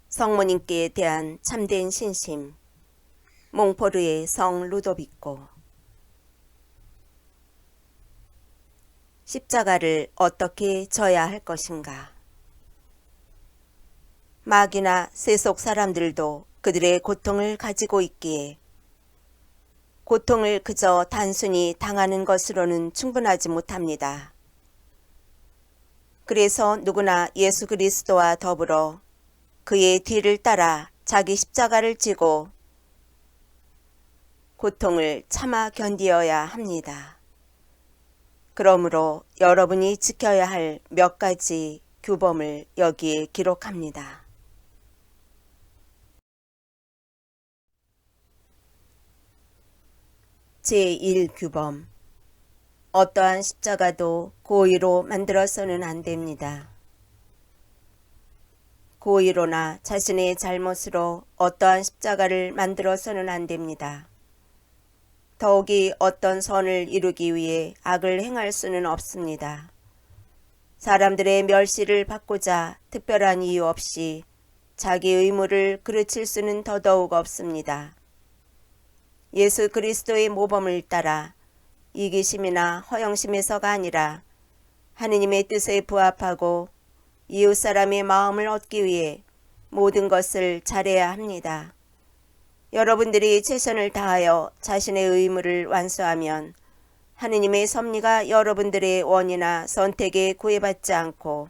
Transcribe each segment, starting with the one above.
성모님께 대한 참된 신심. 몽포르의 성 루도비코. 십자가를 어떻게 져야 할 것인가. 마귀나 세속 사람들도 그들의 고통을 가지고 있기에 고통을 그저 단순히 당하는 것으로는 충분하지 못합니다. 그래서 누구나 예수 그리스도와 더불어 그의 뒤를 따라 자기 십자가를 지고 고통을 참아 견디어야 합니다. 그러므로 여러분이 지켜야 할 몇 가지 규범을 여기에 기록합니다. 제1규범. 어떠한 십자가도 고의로 만들어서는 안 됩니다. 고의로나 자신의 잘못으로 어떠한 십자가를 만들어서는 안 됩니다. 더욱이 어떤 선을 이루기 위해 악을 행할 수는 없습니다. 사람들의 멸시를 받고자 특별한 이유 없이 자기 의무를 그르칠 수는 더더욱 없습니다. 예수 그리스도의 모범을 따라 이기심이나 허영심에서가 아니라 하느님의 뜻에 부합하고 이웃 사람의 마음을 얻기 위해 모든 것을 잘해야 합니다. 여러분들이 최선을 다하여 자신의 의무를 완수하면 하느님의 섭리가 여러분들의 원이나 선택에 구애받지 않고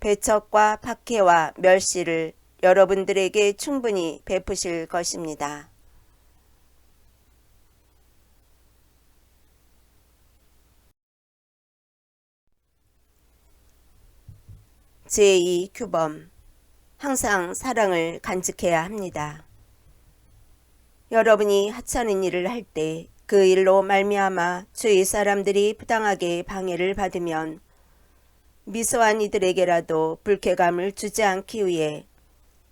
배척과 박해와 멸시를 여러분들에게 충분히 베푸실 것입니다. 제2규범. 항상 사랑을 간직해야 합니다. 여러분이 하찮은 일을 할 때 그 일로 말미암아 주위 사람들이 부당하게 방해를 받으면 미소한 이들에게라도 불쾌감을 주지 않기 위해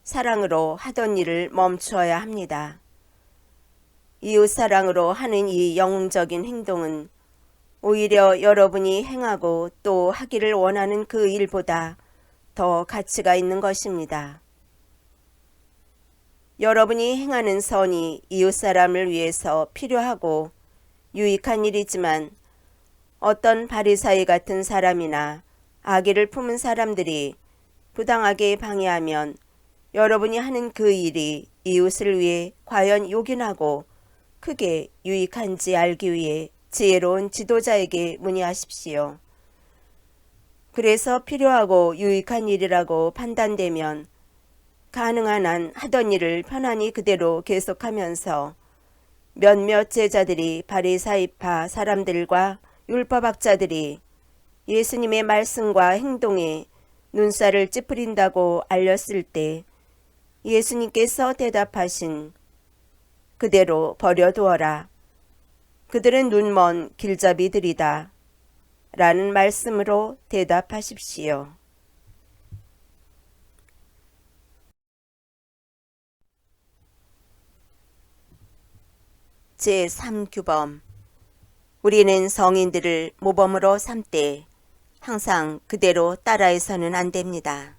사랑으로 하던 일을 멈추어야 합니다. 이웃사랑으로 하는 이 영웅적인 행동은 오히려 여러분이 행하고 또 하기를 원하는 그 일보다 더 가치가 있는 것입니다. 여러분이 행하는 선이 이웃사람을 위해서 필요하고 유익한 일이지만 어떤 바리사이 같은 사람이나 악의를 품은 사람들이 부당하게 방해하면 여러분이 하는 그 일이 이웃을 위해 과연 요긴하고 크게 유익한지 알기 위해 지혜로운 지도자에게 문의하십시오. 그래서 필요하고 유익한 일이라고 판단되면 가능한 한 하던 일을 편안히 그대로 계속하면서 몇몇 제자들이 바리사이파 사람들과 율법학자들이 예수님의 말씀과 행동에 눈살을 찌푸린다고 알렸을 때 예수님께서 대답하신 그대로 버려두어라. 그들은 눈먼 길잡이들이다. 라는 말씀으로 대답하십시오. 제3규범. 우리는 성인들을 모범으로 삼되 항상 그대로 따라해서는 안 됩니다.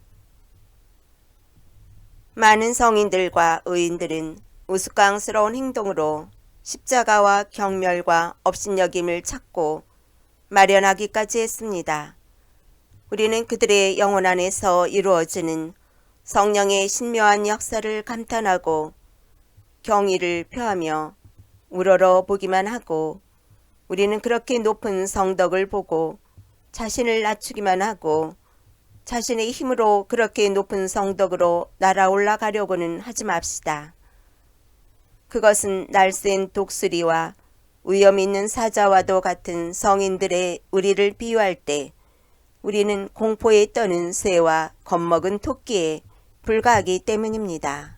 많은 성인들과 의인들은 우스꽝스러운 행동으로 십자가와 경멸과 업신여김을 찾고 마련하기까지 했습니다. 우리는 그들의 영혼 안에서 이루어지는 성령의 신묘한 역사를 감탄하고 경의를 표하며 우러러 보기만 하고 우리는 그렇게 높은 성덕을 보고 자신을 낮추기만 하고 자신의 힘으로 그렇게 높은 성덕으로 날아올라 가려고는 하지 맙시다. 그것은 날쌘 독수리와 위험 있는 사자와도 같은 성인들의 우리를 비유할 때 우리는 공포에 떠는 새와 겁먹은 토끼에 불과하기 때문입니다.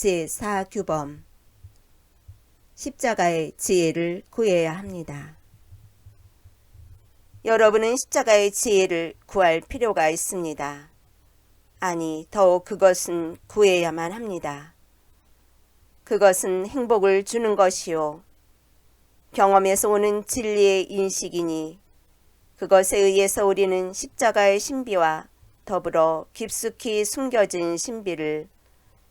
제4규범. 십자가의 지혜를 구해야 합니다. 여러분은 십자가의 지혜를 구할 필요가 있습니다. 아니, 더욱 그것은 구해야만 합니다. 그것은 행복을 주는 것이요 경험에서 오는 진리의 인식이니 그것에 의해서 우리는 십자가의 신비와 더불어 깊숙이 숨겨진 신비를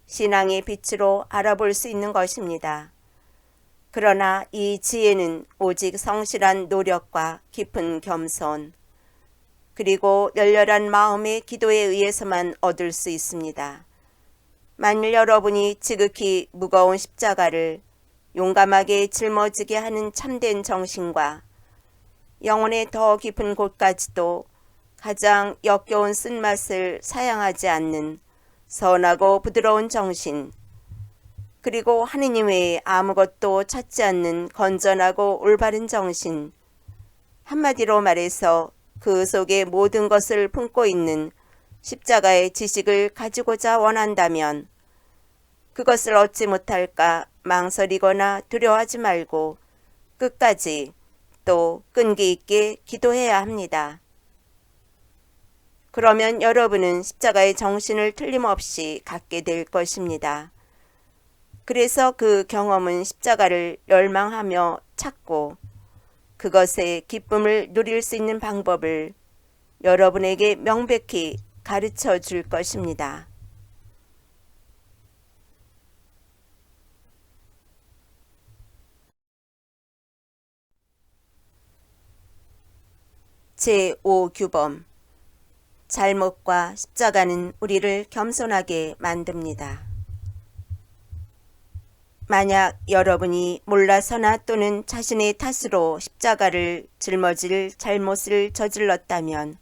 신앙의 빛으로 알아볼 수 있는 것입니다. 그러나 이 지혜는 오직 성실한 노력과 깊은 겸손, 그리고 열렬한 마음의 기도에 의해서만 얻을 수 있습니다. 만일 여러분이 지극히 무거운 십자가를 용감하게 짊어지게 하는 참된 정신과 영혼의 더 깊은 곳까지도 가장 역겨운 쓴맛을 사양하지 않는 선하고 부드러운 정신, 그리고 하느님 외에 아무것도 찾지 않는 건전하고 올바른 정신, 한마디로 말해서 그 속에 모든 것을 품고 있는 십자가의 지식을 가지고자 원한다면 그것을 얻지 못할까 망설이거나 두려워하지 말고 끝까지 또 끈기 있게 기도해야 합니다. 그러면 여러분은 십자가의 정신을 틀림없이 갖게 될 것입니다. 그래서 그 경험은 십자가를 열망하며 찾고 그것의 기쁨을 누릴 수 있는 방법을 여러분에게 명백히 가르쳐 줄 것입니다. 제5규범. 잘못과 십자가는 우리를 겸손하게 만듭니다. 만약 여러분이 몰라서나 또는 자신의 탓으로 십자가를 짊어질 잘못을 저질렀다면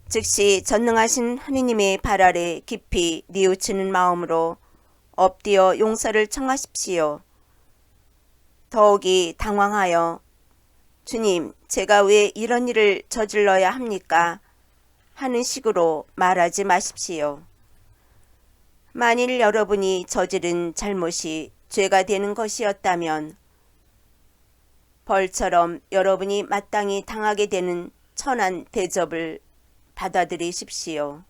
즉시 전능하신 하느님의 발 아래 깊이 뉘우치는 마음으로 엎드려 용서를 청하십시오. 더욱이 당황하여 주님, 제가 왜 이런 일을 저질러야 합니까? 하는 식으로 말하지 마십시오. 만일 여러분이 저지른 잘못이 죄가 되는 것이었다면 벌처럼 여러분이 마땅히 당하게 되는 천한 대접을 받아들이십시오.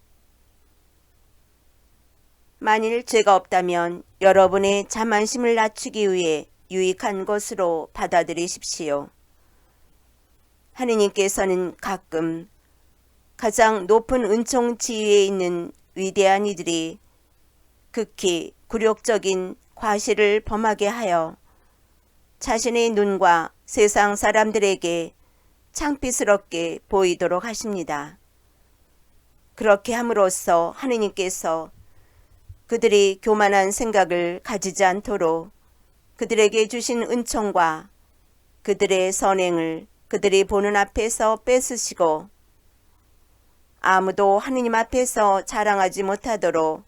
만일 죄가 없다면 여러분의 자만심을 낮추기 위해 유익한 것으로 받아들이십시오. 하느님께서는 가끔 가장 높은 은총 지위에 있는 위대한 이들이 극히 굴욕적인 과실을 범하게 하여 자신의 눈과 세상 사람들에게 창피스럽게 보이도록 하십니다. 그렇게 함으로써 하느님께서 그들이 교만한 생각을 가지지 않도록 그들에게 주신 은총과 그들의 선행을 그들이 보는 앞에서 뺏으시고 아무도 하느님 앞에서 자랑하지 못하도록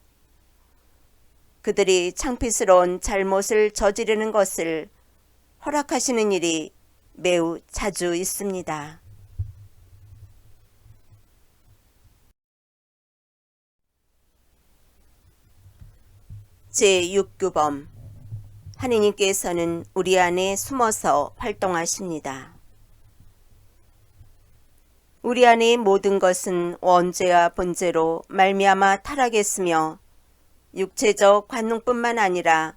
그들이 창피스러운 잘못을 저지르는 것을 허락하시는 일이 매우 자주 있습니다. 제6규범. 하느님께서는 우리 안에 숨어서 활동하십니다. 우리 안의 모든 것은 원죄와 본죄로 말미암아 타락했으며 육체적 관능뿐만 아니라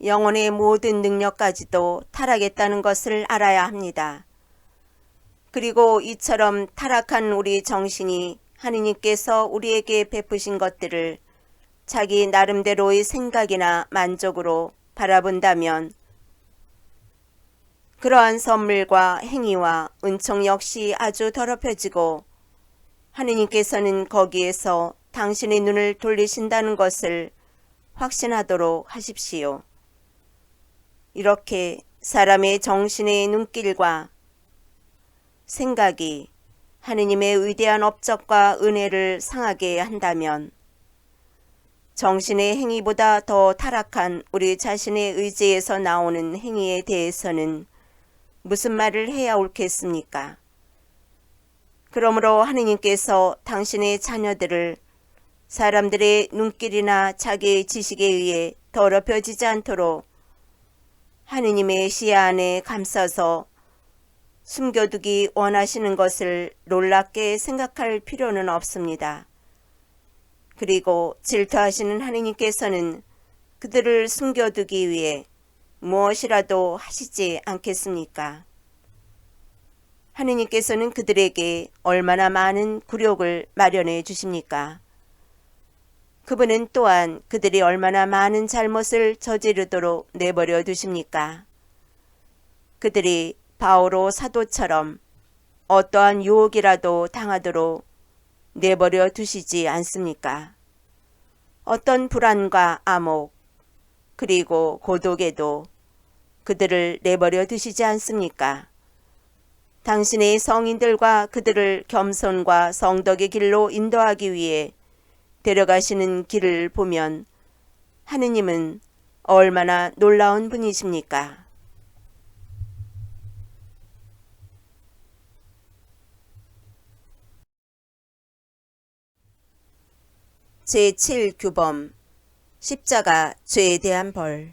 영혼의 모든 능력까지도 타락했다는 것을 알아야 합니다. 그리고 이처럼 타락한 우리 정신이 하느님께서 우리에게 베푸신 것들을 자기 나름대로의 생각이나 만족으로 바라본다면 그러한 선물과 행위와 은총 역시 아주 더럽혀지고 하느님께서는 거기에서 당신의 눈을 돌리신다는 것을 확신하도록 하십시오. 이렇게 사람의 정신의 눈길과 생각이 하느님의 위대한 업적과 은혜를 상하게 한다면 정신의 행위보다 더 타락한 우리 자신의 의지에서 나오는 행위에 대해서는 무슨 말을 해야 옳겠습니까? 그러므로 하느님께서 당신의 자녀들을 사람들의 눈길이나 자기의 지식에 의해 더럽혀지지 않도록 하느님의 시야 안에 감싸서 숨겨두기 원하시는 것을 놀랍게 생각할 필요는 없습니다. 그리고 질투하시는 하느님께서는 그들을 숨겨두기 위해 무엇이라도 하시지 않겠습니까? 하느님께서는 그들에게 얼마나 많은 굴욕을 마련해 주십니까? 그분은 또한 그들이 얼마나 많은 잘못을 저지르도록 내버려 두십니까? 그들이 바오로 사도처럼 어떠한 유혹이라도 당하도록 내버려 두시지 않습니까? 어떤 불안과 암혹 그리고 고독에도 그들을 내버려 두시지 않습니까? 당신의 성인들과 그들을 겸손과 성덕의 길로 인도하기 위해 데려가시는 길을 보면 하느님은 얼마나 놀라운 분이십니까? 제7규범 십자가 죄에 대한 벌.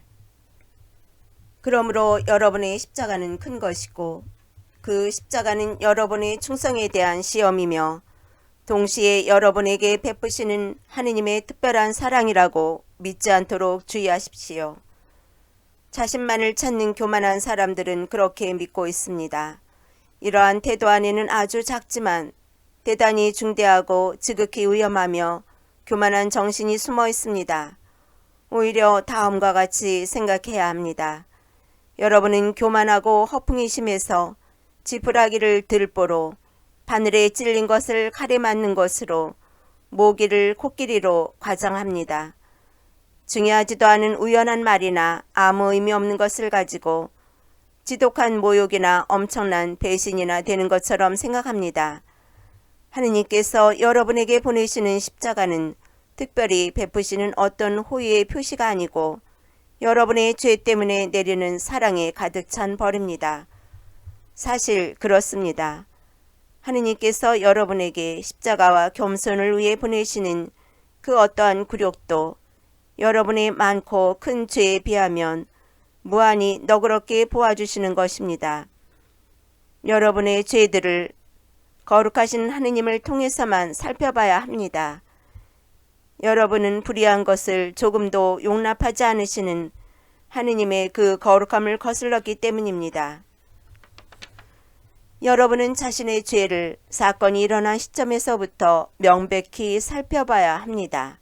그러므로 여러분의 십자가는 큰 것이고 그 십자가는 여러분의 충성에 대한 시험이며 동시에 여러분에게 베푸시는 하느님의 특별한 사랑이라고 믿지 않도록 주의하십시오. 자신만을 찾는 교만한 사람들은 그렇게 믿고 있습니다. 이러한 태도 안에는 아주 작지만 대단히 중대하고 지극히 위험하며 교만한 정신이 숨어 있습니다. 오히려 다음과 같이 생각해야 합니다. 여러분은 교만하고 허풍이 심해서 지푸라기를 들보로 바늘에 찔린 것을 칼에 맞는 것으로 모기를 코끼리로 과장합니다. 중요하지도 않은 우연한 말이나 아무 의미 없는 것을 가지고 지독한 모욕이나 엄청난 배신이나 되는 것처럼 생각합니다. 하느님께서 여러분에게 보내시는 십자가는 특별히 베푸시는 어떤 호의의 표시가 아니고 여러분의 죄 때문에 내리는 사랑에 가득 찬 벌입니다. 사실 그렇습니다. 하느님께서 여러분에게 십자가와 겸손을 위해 보내시는 그 어떠한 굴욕도 여러분의 많고 큰 죄에 비하면 무한히 너그럽게 보아주시는 것입니다. 여러분의 죄들을 거룩하신 하느님을 통해서만 살펴봐야 합니다. 여러분은 불의한 것을 조금도 용납하지 않으시는 하느님의 그 거룩함을 거슬렀기 때문입니다. 여러분은 자신의 죄를 사건이 일어난 시점에서부터 명백히 살펴봐야 합니다.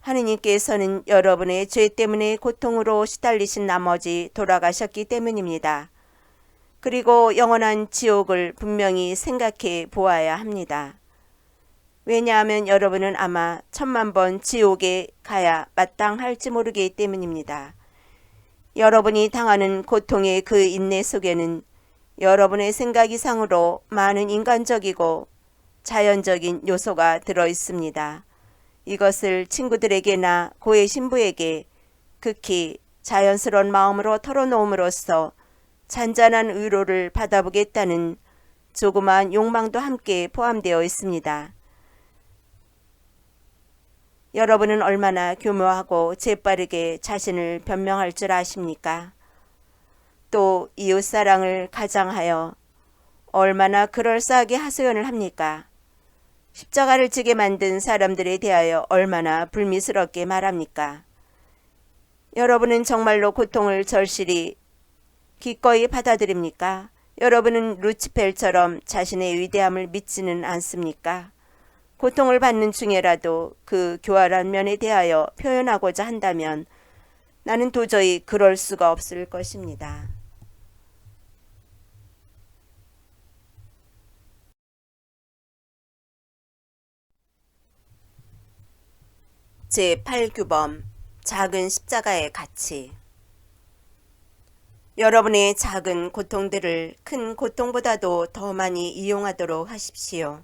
하느님께서는 여러분의 죄 때문에 고통으로 시달리신 나머지 돌아가셨기 때문입니다. 그리고 영원한 지옥을 분명히 생각해 보아야 합니다. 왜냐하면 여러분은 아마 1000만 번 지옥에 가야 마땅할지 모르기 때문입니다. 여러분이 당하는 고통의 그 인내 속에는 여러분의 생각 이상으로 많은 인간적이고 자연적인 요소가 들어 있습니다. 이것을 친구들에게나 고해 신부에게 극히 자연스러운 마음으로 털어놓음으로써 잔잔한 위로를 받아보겠다는 조그마한 욕망도 함께 포함되어 있습니다. 여러분은 얼마나 교묘하고 재빠르게 자신을 변명할 줄 아십니까? 또 이웃사랑을 가장하여 얼마나 그럴싸하게 하소연을 합니까? 십자가를 지게 만든 사람들에 대하여 얼마나 불미스럽게 말합니까? 여러분은 정말로 고통을 절실히 기꺼이 받아들입니까? 여러분은 루치펠처럼 자신의 위대함을 믿지는 않습니까? 고통을 받는 중에라도 그 교활한 면에 대하여 표현하고자 한다면 나는 도저히 그럴 수가 없을 것입니다. 제8규범 작은 십자가의 가치. 여러분의 작은 고통들을 큰 고통보다도 더 많이 이용하도록 하십시오.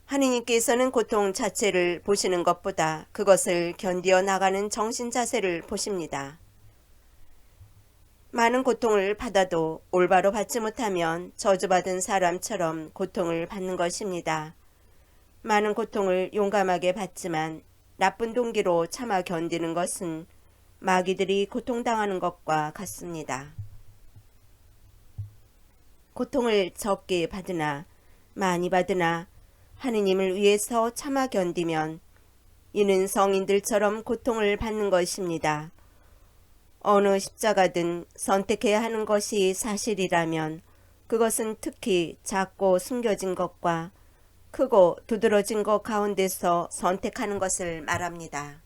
하느님께서는 고통 자체를 보시는 것보다 그것을 견디어 나가는 정신 자세를 보십니다. 많은 고통을 받아도 올바로 받지 못하면 저주받은 사람처럼 고통을 받는 것입니다. 많은 고통을 용감하게 받지만 나쁜 동기로 참아 견디는 것은 마귀들이 고통당하는 것과 같습니다. 고통을 적게 받으나 많이 받으나 하느님을 위해서 참아 견디면 이는 성인들처럼 고통을 받는 것입니다. 어느 십자가든 선택해야 하는 것이 사실이라면 그것은 특히 작고 숨겨진 것과 크고 두드러진 것 가운데서 선택하는 것을 말합니다.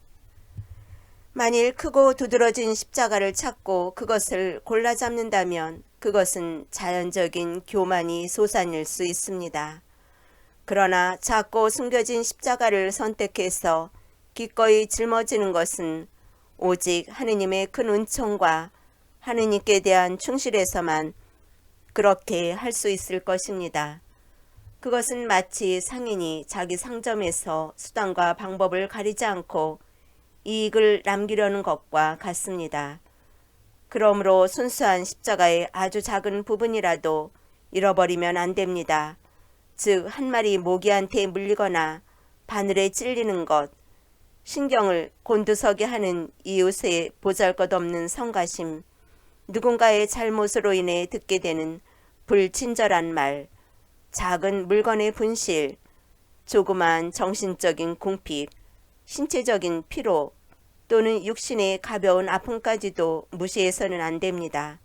만일 크고 두드러진 십자가를 찾고 그것을 골라 잡는다면 그것은 자연적인 교만이 솟아낼 수 있습니다. 그러나 작고 숨겨진 십자가를 선택해서 기꺼이 짊어지는 것은 오직 하느님의 큰 은총과 하느님께 대한 충실에서만 그렇게 할 수 있을 것입니다. 그것은 마치 상인이 자기 상점에서 수단과 방법을 가리지 않고 이익을 남기려는 것과 같습니다. 그러므로 순수한 십자가의 아주 작은 부분이라도 잃어버리면 안 됩니다. 즉, 한 마리 모기한테 물리거나 바늘에 찔리는 것, 신경을 곤두서게 하는 이웃의 보잘것없는 성가심, 누군가의 잘못으로 인해 듣게 되는 불친절한 말, 작은 물건의 분실, 조그만 정신적인 궁핍, 신체적인 피로 또는 육신의 가벼운 아픔까지도 무시해서는 안 됩니다.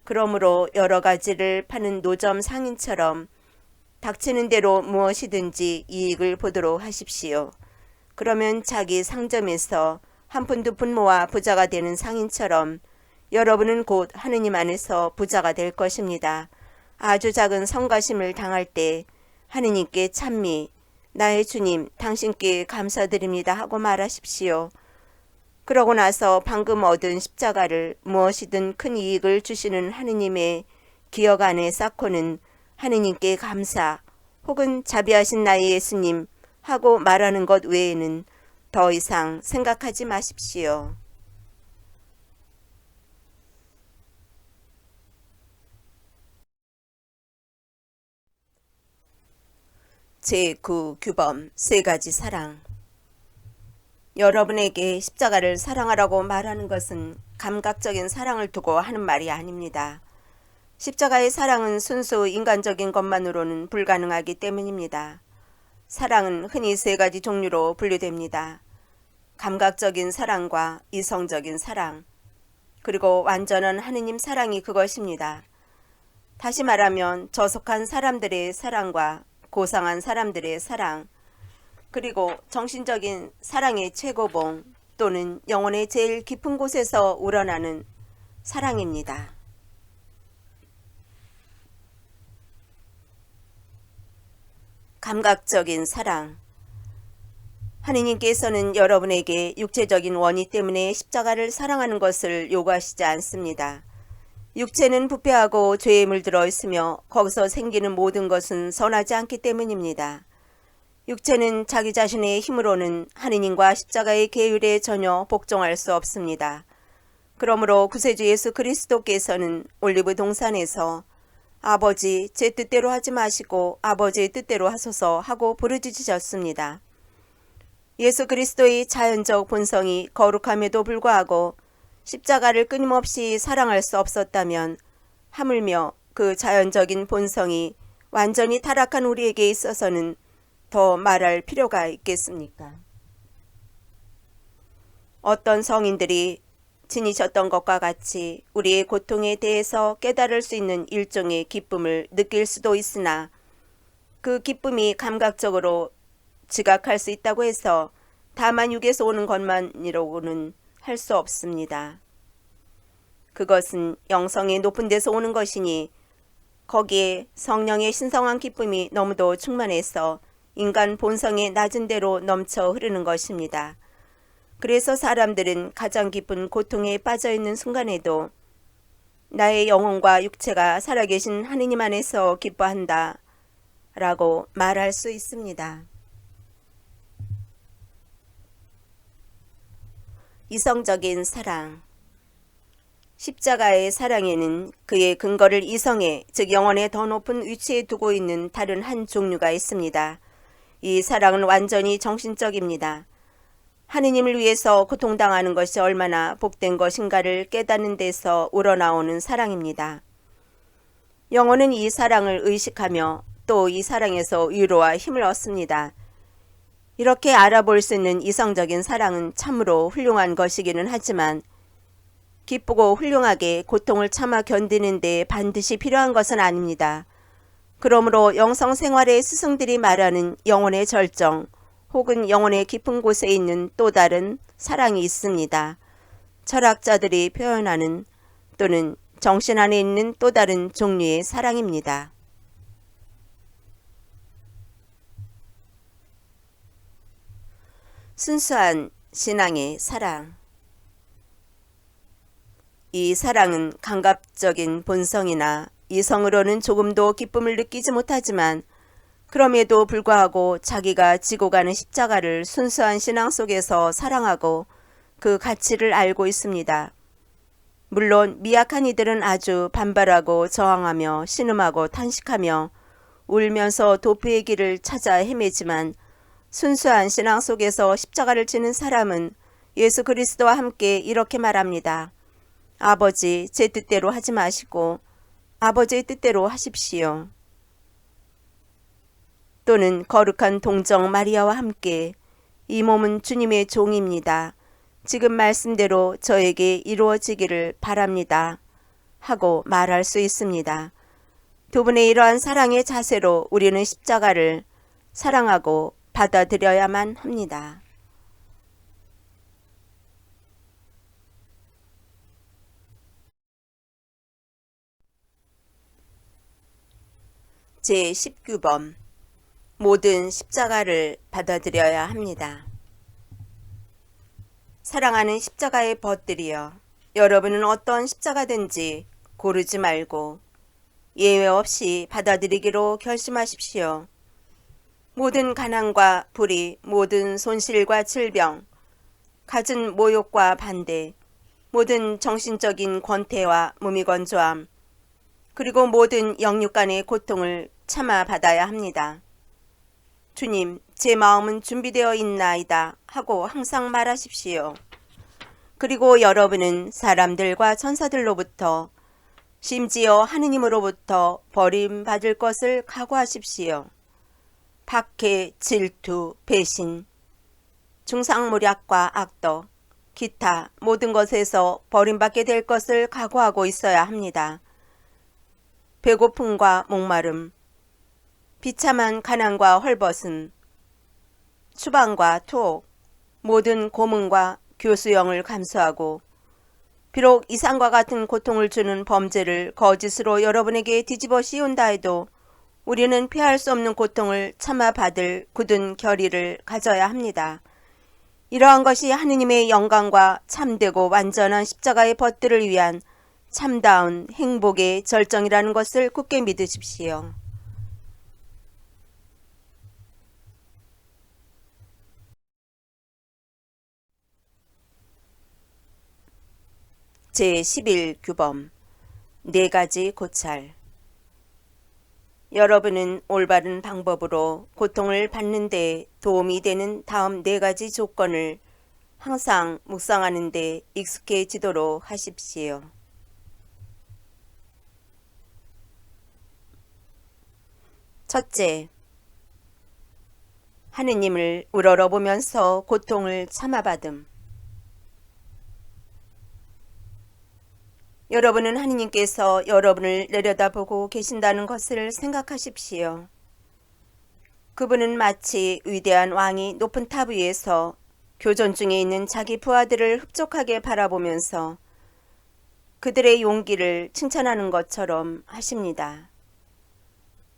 그러므로 여러 가지를 파는 노점 상인처럼 닥치는 대로 무엇이든지 이익을 보도록 하십시오. 그러면 자기 상점에서 한 푼 두 푼 모아 부자가 되는 상인처럼 여러분은 곧 하느님 안에서 부자가 될 것입니다. 아주 작은 성가심을 당할 때 하느님께 찬미, 나의 주님, 당신께 감사드립니다 하고 말하십시오. 그러고 나서 방금 얻은 십자가를 무엇이든 큰 이익을 주시는 하느님의 기억 안에 쌓고는 하느님께 감사 혹은 자비하신 나의 예수님 하고 말하는 것 외에는 더 이상 생각하지 마십시오. 제9규범 세 가지 사랑. 여러분에게 십자가를 사랑하라고 말하는 것은 감각적인 사랑을 두고 하는 말이 아닙니다. 십자가의 사랑은 순수 인간적인 것만으로는 불가능하기 때문입니다. 사랑은 흔히 세 가지 종류로 분류됩니다. 감각적인 사랑과 이성적인 사랑, 그리고 완전한 하느님 사랑이 그것입니다. 다시 말하면 저속한 사람들의 사랑과 고상한 사람들의 사랑, 그리고 정신적인 사랑의 최고봉 또는 영혼의 제일 깊은 곳에서 우러나는 사랑입니다. 감각적인 사랑. 하느님께서는 여러분에게 육체적인 원의 때문에 십자가를 사랑하는 것을 요구하시지 않습니다. 육체는 부패하고 죄에 물들어 있으며 거기서 생기는 모든 것은 선하지 않기 때문입니다. 육체는 자기 자신의 힘으로는 하느님과 십자가의 계율에 전혀 복종할 수 없습니다. 그러므로 구세주 예수 그리스도께서는 올리브 동산에서 아버지, 제 뜻대로 하지 마시고 아버지의 뜻대로 하소서 하고 부르짖으셨습니다. 예수 그리스도의 자연적 본성이 거룩함에도 불구하고 십자가를 끊임없이 사랑할 수 없었다면 하물며 그 자연적인 본성이 완전히 타락한 우리에게 있어서는 더 말할 필요가 있겠습니까? 어떤 성인들이 지니셨던 것과 같이 우리의 고통에 대해서 깨달을 수 있는 일종의 기쁨을 느낄 수도 있으나 그 기쁨이 감각적으로 지각할 수 있다고 해서 다만 육에서 오는 것만이라고는 할 수 없습니다. 그것은 영성의 높은 데서 오는 것이니 거기에 성령의 신성한 기쁨이 너무도 충만해서 인간 본성의 낮은 데로 넘쳐 흐르는 것입니다. 그래서 사람들은 가장 깊은 고통에 빠져있는 순간에도 나의 영혼과 육체가 살아계신 하느님 안에서 기뻐한다 라고 말할 수 있습니다. 이성적인 사랑. 십자가의 사랑에는 그의 근거를 이성에, 즉 영혼의 더 높은 위치에 두고 있는 다른 한 종류가 있습니다. 이 사랑은 완전히 정신적입니다. 하느님을 위해서 고통당하는 것이 얼마나 복된 것인가를 깨닫는 데서 우러나오는 사랑입니다. 영혼은 이 사랑을 의식하며 또 이 사랑에서 위로와 힘을 얻습니다. 이렇게 알아볼 수 있는 이성적인 사랑은 참으로 훌륭한 것이기는 하지만 기쁘고 훌륭하게 고통을 참아 견디는데 반드시 필요한 것은 아닙니다. 그러므로 영성 생활의 스승들이 말하는 영혼의 절정 혹은 영혼의 깊은 곳에 있는 또 다른 사랑이 있습니다. 철학자들이 표현하는 또는 정신 안에 있는 또 다른 종류의 사랑입니다. 순수한 신앙의 사랑. 이 사랑은 감각적인 본성이나 이성으로는 조금도 기쁨을 느끼지 못하지만 그럼에도 불구하고 자기가 지고 가는 십자가를 순수한 신앙 속에서 사랑하고 그 가치를 알고 있습니다. 물론 미약한 이들은 아주 반발하고 저항하며 신음하고 탄식하며 울면서 도피의 길을 찾아 헤매지만 순수한 신앙 속에서 십자가를 지는 사람은 예수 그리스도와 함께 이렇게 말합니다. 아버지, 제 뜻대로 하지 마시고 아버지의 뜻대로 하십시오. 또는 거룩한 동정 마리아와 함께 이 몸은 주님의 종입니다. 지금 말씀대로 저에게 이루어지기를 바랍니다. 하고 말할 수 있습니다. 두 분의 이러한 사랑의 자세로 우리는 십자가를 사랑하고 받아들여야만 합니다. 제19번 모든 십자가를 받아들여야 합니다. 사랑하는 십자가의 벗들이여, 여러분은 어떤 십자가든지 고르지 말고 예외 없이 받아들이기로 결심하십시오. 모든 가난과 불의, 모든 손실과 질병, 갖은 모욕과 반대, 모든 정신적인 권태와 무미건조함, 그리고 모든 영육 간의 고통을 참아 받아야 합니다. 주님, 제 마음은 준비되어 있나이다 하고 항상 말하십시오. 그리고 여러분은 사람들과 천사들로부터 심지어 하느님으로부터 버림받을 것을 각오하십시오. 박해, 질투, 배신, 중상모략과 악덕, 기타 모든 것에서 버림받게 될 것을 각오하고 있어야 합니다. 배고픔과 목마름, 비참한 가난과 헐벗음, 추방과 투옥, 모든 고문과 교수형을 감수하고 비록 이상과 같은 고통을 주는 범죄를 거짓으로 여러분에게 뒤집어 씌운다 해도 우리는 피할 수 없는 고통을 참아 받을 굳은 결의를 가져야 합니다. 이러한 것이 하느님의 영광과 참되고 완전한 십자가의 벗들을 위한 참다운 행복의 절정이라는 것을 굳게 믿으십시오. 제11규범 4가지 고찰. 여러분은 올바른 방법으로 고통을 받는 데 도움이 되는 다음 4가지 조건을 항상 묵상하는 데 익숙해지도록 하십시오. 첫째, 하느님을 우러러보면서 고통을 참아받음. 여러분은 하느님께서 여러분을 내려다보고 계신다는 것을 생각하십시오. 그분은 마치 위대한 왕이 높은 탑 위에서 교전 중에 있는 자기 부하들을 흡족하게 바라보면서 그들의 용기를 칭찬하는 것처럼 하십니다.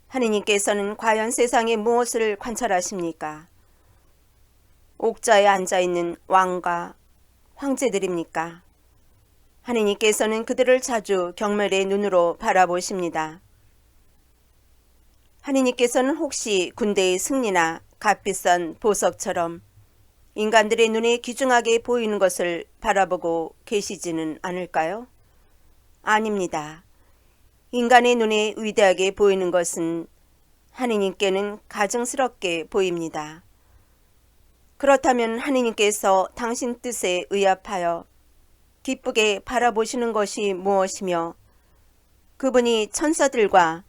하느님께서는 과연 세상에 무엇을 관찰하십니까? 옥좌에 앉아있는 왕과 황제들입니까? 하느님께서는 그들을 자주 경멸의 눈으로 바라보십니다. 하느님께서는 혹시 군대의 승리나 값비싼 보석처럼 인간들의 눈에 귀중하게 보이는 것을 바라보고 계시지는 않을까요? 아닙니다. 인간의 눈에 위대하게 보이는 것은 하느님께는 가증스럽게 보입니다. 그렇다면 하느님께서 당신 뜻에 의합하여 기쁘게 바라보시는 것이 무엇이며 그분이 천사들과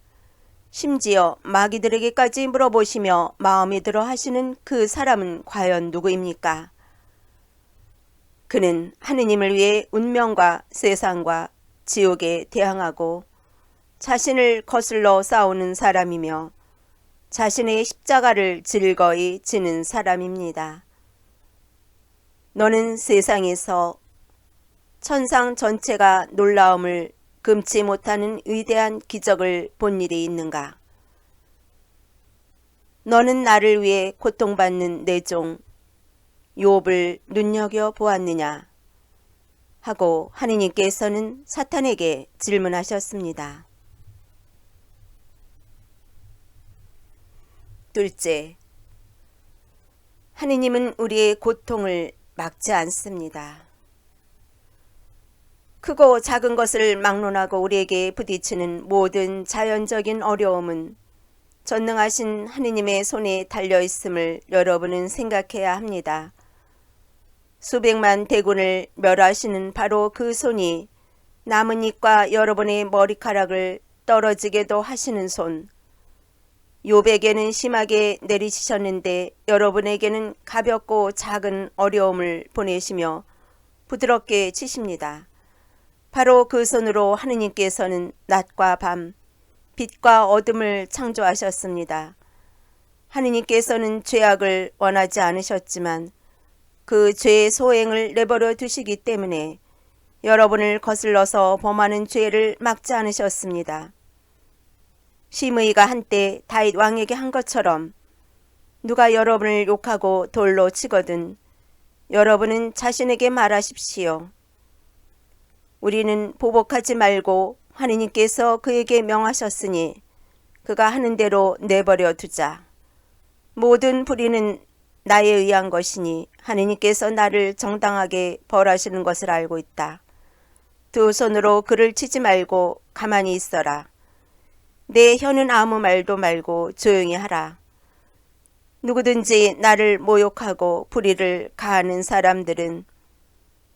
심지어 마귀들에게까지 물어보시며 마음에 들어 하시는 그 사람은 과연 누구입니까? 그는 하느님을 위해 운명과 세상과 지옥에 대항하고 자신을 거슬러 싸우는 사람이며 자신의 십자가를 즐거이 지는 사람입니다. 너는 세상에서 천상 전체가 놀라움을 금치 못하는 위대한 기적을 본 일이 있는가? 너는 나를 위해 고통받는 내 종 욥을 눈여겨보았느냐? 하고 하느님께서는 사탄에게 질문하셨습니다. 둘째, 하느님은 우리의 고통을 막지 않습니다. 크고 작은 것을 막론하고 우리에게 부딪히는 모든 자연적인 어려움은 전능하신 하느님의 손에 달려있음을 여러분은 생각해야 합니다. 수백만 대군을 멸하시는 바로 그 손이 나뭇잎과 여러분의 머리카락을 떨어지게도 하시는 손, 욥에게는 심하게 내리치셨는데 여러분에게는 가볍고 작은 어려움을 보내시며 부드럽게 치십니다. 바로 그 손으로 하느님께서는 낮과 밤, 빛과 어둠을 창조하셨습니다. 하느님께서는 죄악을 원하지 않으셨지만 그 죄의 소행을 내버려 두시기 때문에 여러분을 거슬러서 범하는 죄를 막지 않으셨습니다. 시므이가 한때 다윗 왕에게 한 것처럼 누가 여러분을 욕하고 돌로 치거든 여러분은 자신에게 말하십시오. 우리는 보복하지 말고 하느님께서 그에게 명하셨으니 그가 하는 대로 내버려 두자. 모든 불의는 나에 의한 것이니 하느님께서 나를 정당하게 벌하시는 것을 알고 있다. 두 손으로 그를 치지 말고 가만히 있어라. 내 혀는 아무 말도 말고 조용히 하라. 누구든지 나를 모욕하고 불의를 가하는 사람들은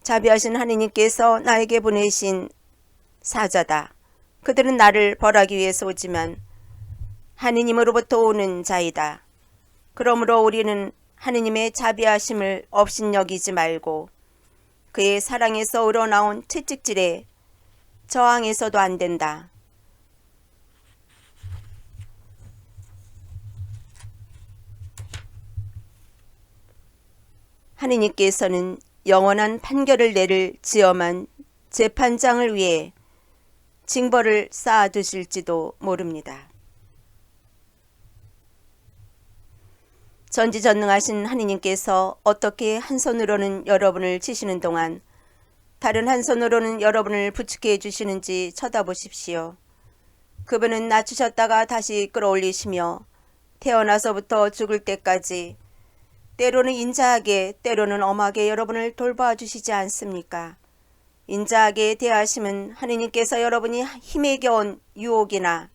자비하신 하느님께서 나에게 보내신 사자다. 그들은 나를 벌하기 위해서 오지만 하느님으로부터 오는 자이다. 그러므로 우리는 하느님의 자비하심을 업신여기지 말고 그의 사랑에서 우러나온 채찍질에 저항해서도 안 된다. 하느님께서는 영원한 판결을 내릴 지엄한 재판장을 위해 징벌을 쌓아두실지도 모릅니다. 전지전능하신 하느님께서 어떻게 한 손으로는 여러분을 치시는 동안 다른 한 손으로는 여러분을 부축해 주시는지 쳐다보십시오. 그분은 낮추셨다가 다시 끌어올리시며 태어나서부터 죽을 때까지 때로는 인자하게 때로는 엄하게 여러분을 돌봐 주시지 않습니까? 인자하게 대하심은 하느님께서 여러분이 힘에 겨운 유혹이나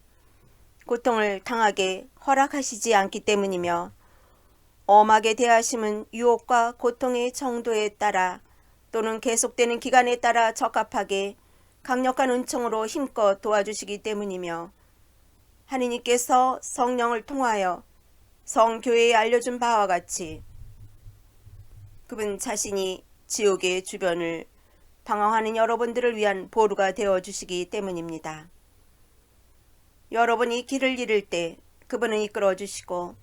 고통을 당하게 허락하시지 않기 때문이며 엄하게 대하심은 유혹과 고통의 정도에 따라 또는 계속되는 기간에 따라 적합하게 강력한 은총으로 힘껏 도와주시기 때문이며 하느님께서 성령을 통하여 성교회에 알려준 바와 같이 그분 자신이 지옥의 주변을 방황하는 여러분들을 위한 보루가 되어주시기 때문입니다. 여러분이 길을 잃을 때 그분은 이끌어주시고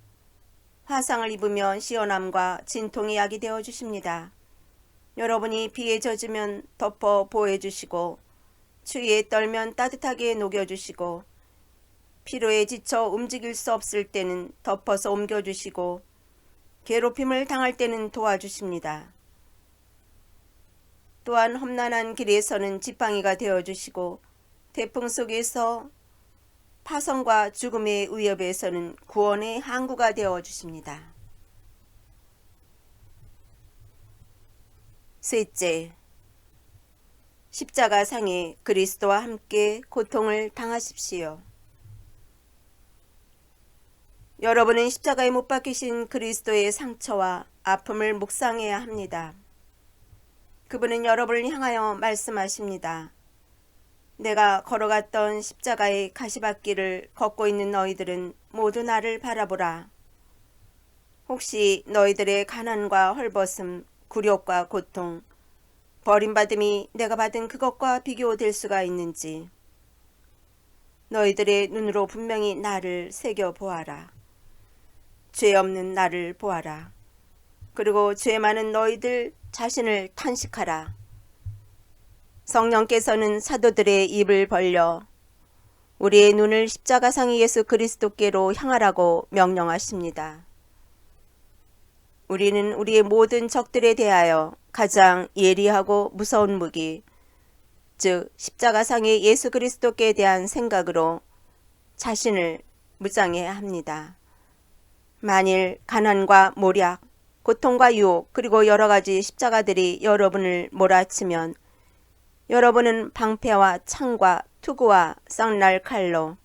화상을 입으면 시원함과 진통의 약이 되어주십니다. 여러분이 비에 젖으면 덮어 보호해주시고 추위에 떨면 따뜻하게 녹여주시고 피로에 지쳐 움직일 수 없을 때는 덮어서 옮겨주시고 괴롭힘을 당할 때는 도와주십니다. 또한 험난한 길에서는 지팡이가 되어주시고 태풍 속에서 파성과 죽음의 위협에서는 구원의 항구가 되어주십니다. 셋째, 십자가상에 그리스도와 함께 고통을 당하십시오. 여러분은 십자가에 못 박히신 그리스도의 상처와 아픔을 묵상해야 합니다. 그분은 여러분을 향하여 말씀하십니다. 내가 걸어갔던 십자가의 가시밭길을 걷고 있는 너희들은 모두 나를 바라보라. 혹시 너희들의 가난과 헐벗음, 굴욕과 고통, 버림받음이 내가 받은 그것과 비교될 수가 있는지 너희들의 눈으로 분명히 나를 새겨보아라. 죄 없는 나를 보아라. 그리고 죄 많은 너희들 자신을 탄식하라. 성령께서는 사도들의 입을 벌려 우리의 눈을 십자가상의 예수 그리스도께로 향하라고 명령하십니다. 우리는 우리의 모든 적들에 대하여 가장 예리하고 무서운 무기, 즉 십자가상의 예수 그리스도께 대한 생각으로 자신을 무장해야 합니다. 만일 가난과 모략, 고통과 유혹 그리고 여러 가지 십자가들이 여러분을 몰아치면 여러분은 방패와 창과 투구와 쌍날 칼로,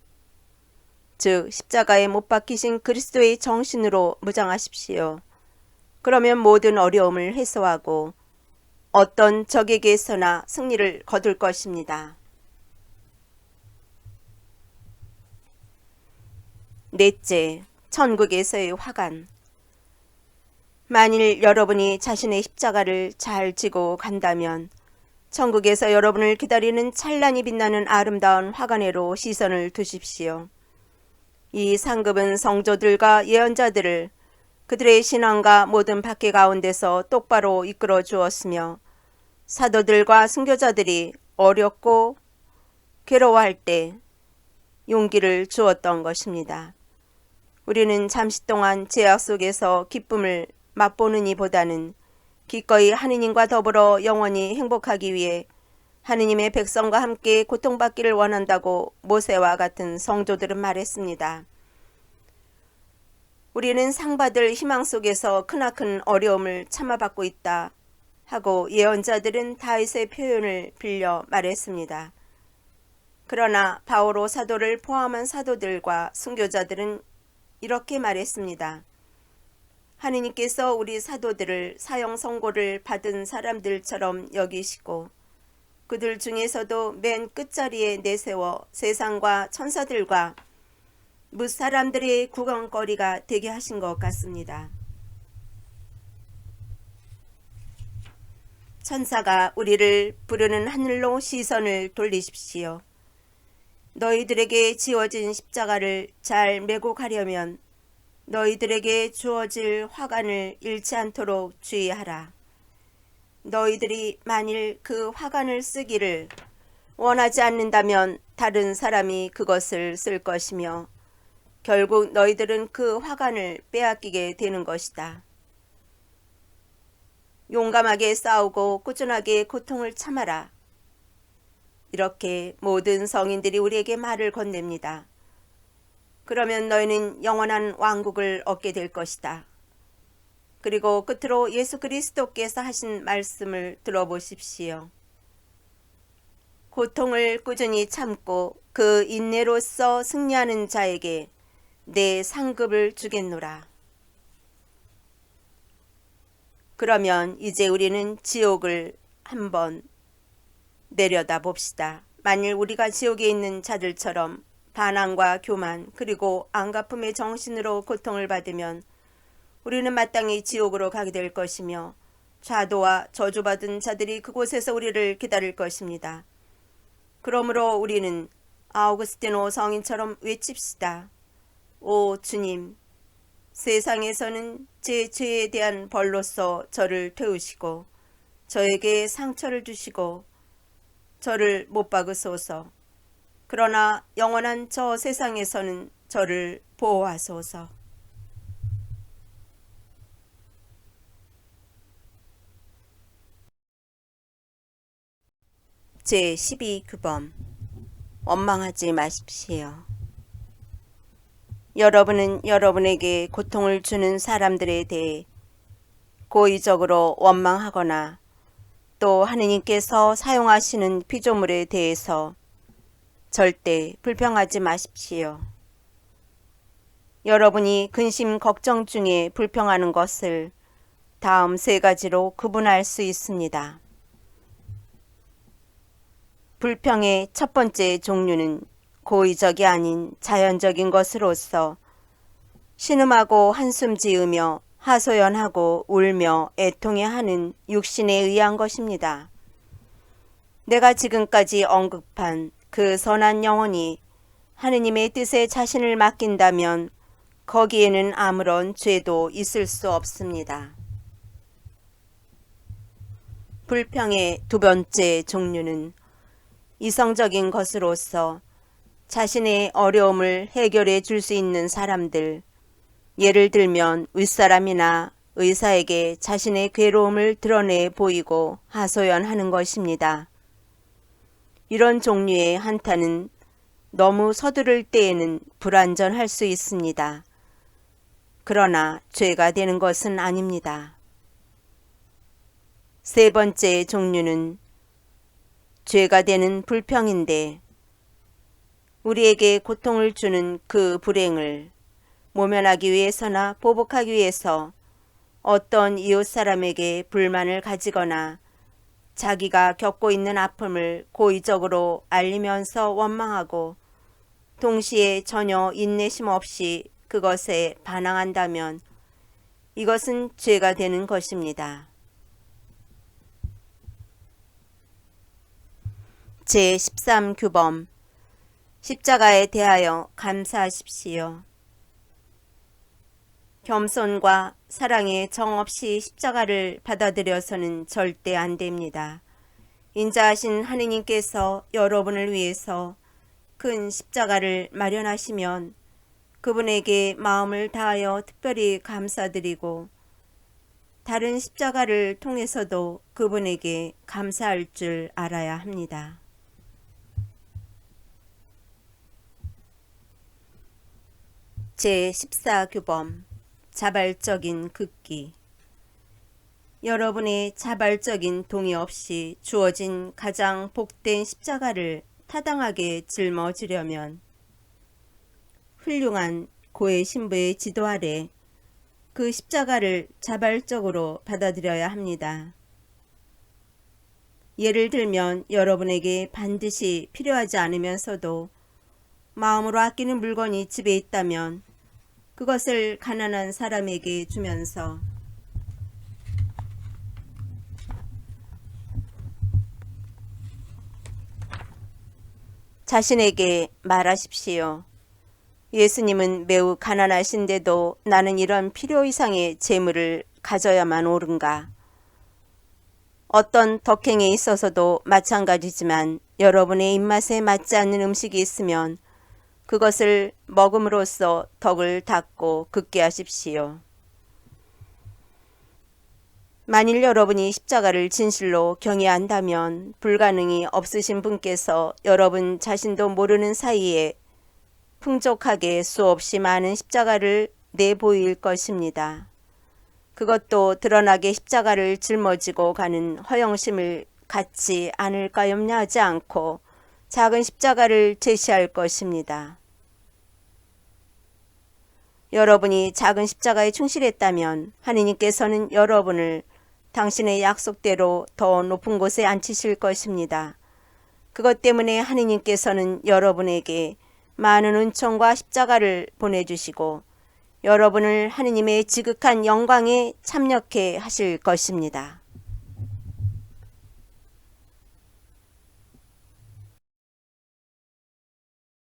즉 십자가에 못 박히신 그리스도의 정신으로 무장하십시오. 그러면 모든 어려움을 해소하고 어떤 적에게서나 승리를 거둘 것입니다. 넷째, 천국에서의 화관. 만일 여러분이 자신의 십자가를 잘 지고 간다면 천국에서 여러분을 기다리는 찬란히 빛나는 아름다운 화관에로 시선을 두십시오. 이 상급은 성도들과 예언자들을 그들의 신앙과 모든 박해 가운데서 똑바로 이끌어 주었으며 사도들과 순교자들이 어렵고 괴로워할 때 용기를 주었던 것입니다. 우리는 잠시 동안 죄악 속에서 기쁨을 맛보는 이보다는 기꺼이 하느님과 더불어 영원히 행복하기 위해 하느님의 백성과 함께 고통받기를 원한다고 모세와 같은 성도들은 말했습니다. 우리는 상받을 희망 속에서 크나큰 어려움을 참아받고 있다 하고 예언자들은 다윗의 표현을 빌려 말했습니다. 그러나 바오로 사도를 포함한 사도들과 순교자들은 이렇게 말했습니다. 하느님께서 우리 사도들을 사형 선고를 받은 사람들처럼 여기시고 그들 중에서도 맨 끝자리에 내세워 세상과 천사들과 무사람들의 구경거리가 되게 하신 것 같습니다. 천사가 우리를 부르는 하늘로 시선을 돌리십시오. 너희들에게 지어진 십자가를 잘 메고 가려면 너희들에게 주어질 화관을 잃지 않도록 주의하라. 너희들이 만일 그 화관을 쓰기를 원하지 않는다면 다른 사람이 그것을 쓸 것이며 결국 너희들은 그 화관을 빼앗기게 되는 것이다. 용감하게 싸우고 꾸준하게 고통을 참아라. 이렇게 모든 성인들이 우리에게 말을 건넵니다. 그러면 너희는 영원한 왕국을 얻게 될 것이다. 그리고 끝으로 예수 그리스도께서 하신 말씀을 들어보십시오. 고통을 꾸준히 참고 그 인내로써 승리하는 자에게 내 상급을 주겠노라. 그러면 이제 우리는 지옥을 한번 내려다 봅시다. 만일 우리가 지옥에 있는 자들처럼 반항과 교만 그리고 안갚음의 정신으로 고통을 받으면 우리는 마땅히 지옥으로 가게 될 것이며 좌도와 저주받은 자들이 그곳에서 우리를 기다릴 것입니다. 그러므로 우리는 아우구스티노 성인처럼 외칩시다. 오 주님, 세상에서는 제 죄에 대한 벌로서 저를 태우시고 저에게 상처를 주시고 저를 못 박으소서. 그러나 영원한 저 세상에서는 저를 보호하소서. 제12규범 원망하지 마십시오. 여러분은 여러분에게 고통을 주는 사람들에 대해 고의적으로 원망하거나 또 하느님께서 사용하시는 피조물에 대해서 절대 불평하지 마십시오. 여러분이 근심 걱정 중에 불평하는 것을 다음 세 가지로 구분할 수 있습니다. 불평의 첫 번째 종류는 고의적이 아닌 자연적인 것으로서 신음하고 한숨 지으며 하소연하고 울며 애통해하는 육신에 의한 것입니다. 내가 지금까지 언급한 그 선한 영혼이 하느님의 뜻에 자신을 맡긴다면 거기에는 아무런 죄도 있을 수 없습니다. 불평의 두 번째 종류는 이성적인 것으로서 자신의 어려움을 해결해 줄 수 있는 사람들, 예를 들면 윗사람이나 의사에게 자신의 괴로움을 드러내 보이고 하소연하는 것입니다. 이런 종류의 한탄은 너무 서두를 때에는 불완전할 수 있습니다. 그러나 죄가 되는 것은 아닙니다. 세 번째 종류는 죄가 되는 불평인데 우리에게 고통을 주는 그 불행을 모면하기 위해서나 보복하기 위해서 어떤 이웃 사람에게 불만을 가지거나 자기가 겪고 있는 아픔을 고의적으로 알리면서 원망하고 동시에 전혀 인내심 없이 그것에 반항한다면 이것은 죄가 되는 것입니다. 제13규범 십자가에 대하여 감사하십시오. 겸손과 사랑에 정없이 십자가를 받아들여서는 절대 안 됩니다. 인자하신 하느님께서 여러분을 위해서 큰 십자가를 마련하시면 그분에게 마음을 다하여 특별히 감사드리고 다른 십자가를 통해서도 그분에게 감사할 줄 알아야 합니다. 제14규범 자발적인 극기. 여러분의 자발적인 동의 없이 주어진 가장 복된 십자가를 타당하게 짊어지려면 훌륭한 고해 신부의 지도 아래 그 십자가를 자발적으로 받아들여야 합니다. 예를 들면 여러분에게 반드시 필요하지 않으면서도 마음으로 아끼는 물건이 집에 있다면 그것을 가난한 사람에게 주면서 자신에게 말하십시오. 예수님은 매우 가난하신데도 나는 이런 필요 이상의 재물을 가져야만 옳은가? 어떤 덕행에 있어서도 마찬가지지만 여러분의 입맛에 맞지 않는 음식이 있으면 그것을 먹음으로써 덕을 닦고 굳게 하십시오. 만일 여러분이 십자가를 진실로 경외한다면 불가능이 없으신 분께서 여러분 자신도 모르는 사이에 풍족하게 수없이 많은 십자가를 내보일 것입니다. 그것도 드러나게 십자가를 짊어지고 가는 허영심을 갖지 않을까 염려하지 않고 작은 십자가를 제시할 것입니다. 여러분이 작은 십자가에 충실했다면 하느님께서는 여러분을 당신의 약속대로 더 높은 곳에 앉히실 것입니다. 그것 때문에 하느님께서는 여러분에게 많은 은총과 십자가를 보내주시고 여러분을 하느님의 지극한 영광에 참여케 하실 것입니다.